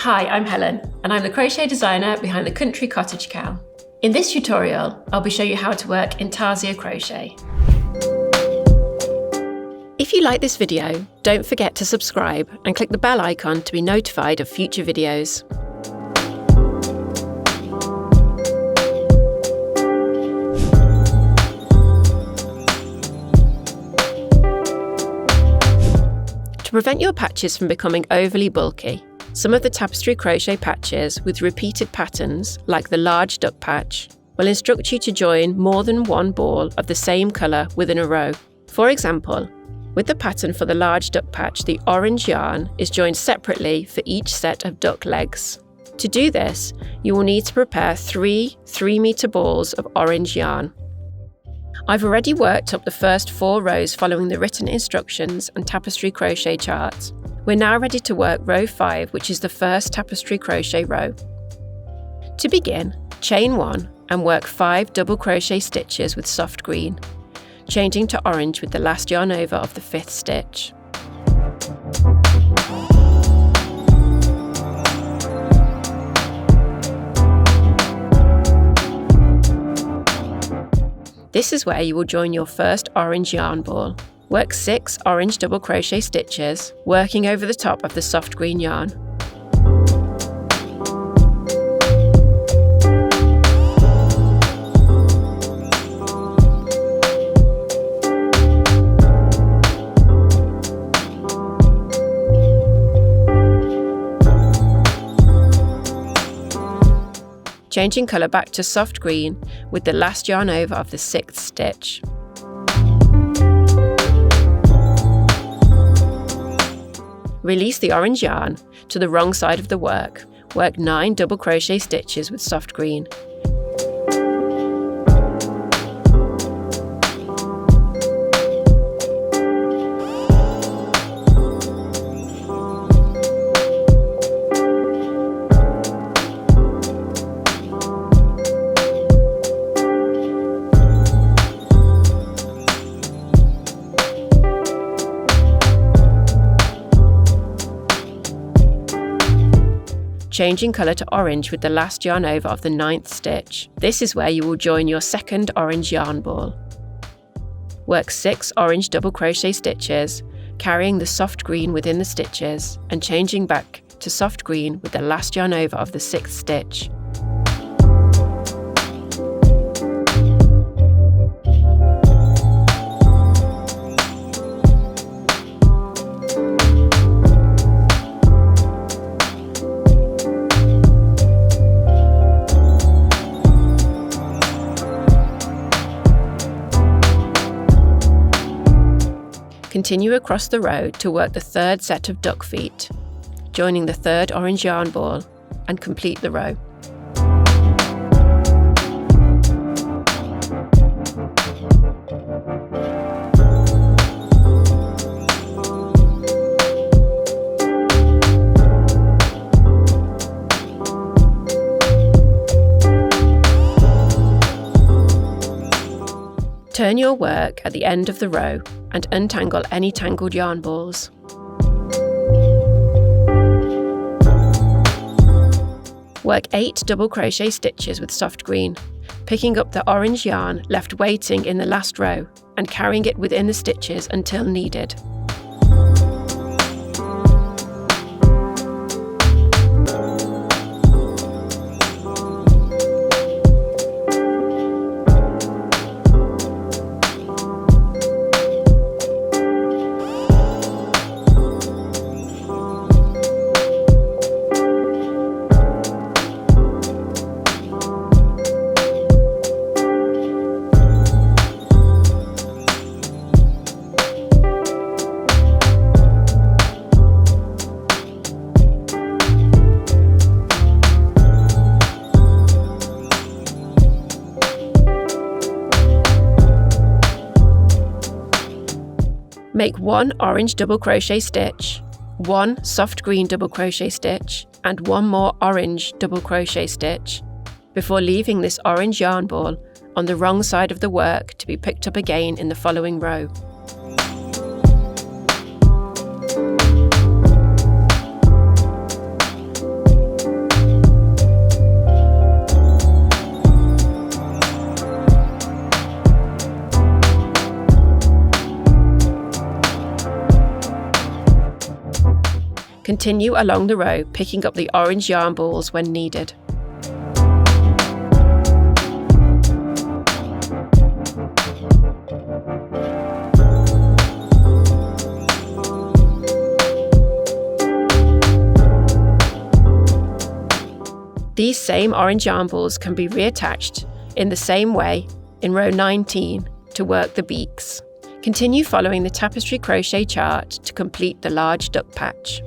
Hi, I'm Helen, and I'm the crochet designer behind the Country Cottage CAL. In this tutorial, I'll be showing you how to work Intarsia Crochet. If you like this video, don't forget to subscribe and click the bell icon to be notified of future videos. To prevent your patches from becoming overly bulky, some of the tapestry crochet patches with repeated patterns, like the large duck patch, will instruct you to join more than one ball of the same colour within a row. For example, with the pattern for the large duck patch, the orange yarn is joined separately for each set of duck legs. To do this, you will need to prepare three 3-metre balls of orange yarn. I've already worked up the first 4 rows following the written instructions and tapestry crochet chart. We're now ready to work row 5, which is the first tapestry crochet row. To begin, chain 1 and work 5 double crochet stitches with soft green, changing to orange with the last yarn over of the 5th stitch. This is where you will join your first orange yarn ball. Work 6 orange double crochet stitches, working over the top of the soft green yarn. Changing colour back to soft green with the last yarn over of the 6th stitch. Release the orange yarn to the wrong side of the work. Work 9 double crochet stitches with soft green. Changing colour to orange with the last yarn over of the 9th stitch. This is where you will join your second orange yarn ball. Work 6 orange double crochet stitches, carrying the soft green within the stitches and changing back to soft green with the last yarn over of the 6th stitch. Continue across the row to work the 3rd set of duck feet, joining the 3rd orange yarn ball and complete the row. Turn your work at the end of the row and untangle any tangled yarn balls. Work 8 double crochet stitches with soft green, picking up the orange yarn left waiting in the last row and carrying it within the stitches until needed. Make 1 orange double crochet stitch, 1 soft green double crochet stitch, and 1 more orange double crochet stitch, before leaving this orange yarn ball on the wrong side of the work to be picked up again in the following row. Continue along the row, picking up the orange yarn balls when needed. These same orange yarn balls can be reattached in the same way in row 19 to work the beaks. Continue following the tapestry crochet chart to complete the large duck patch.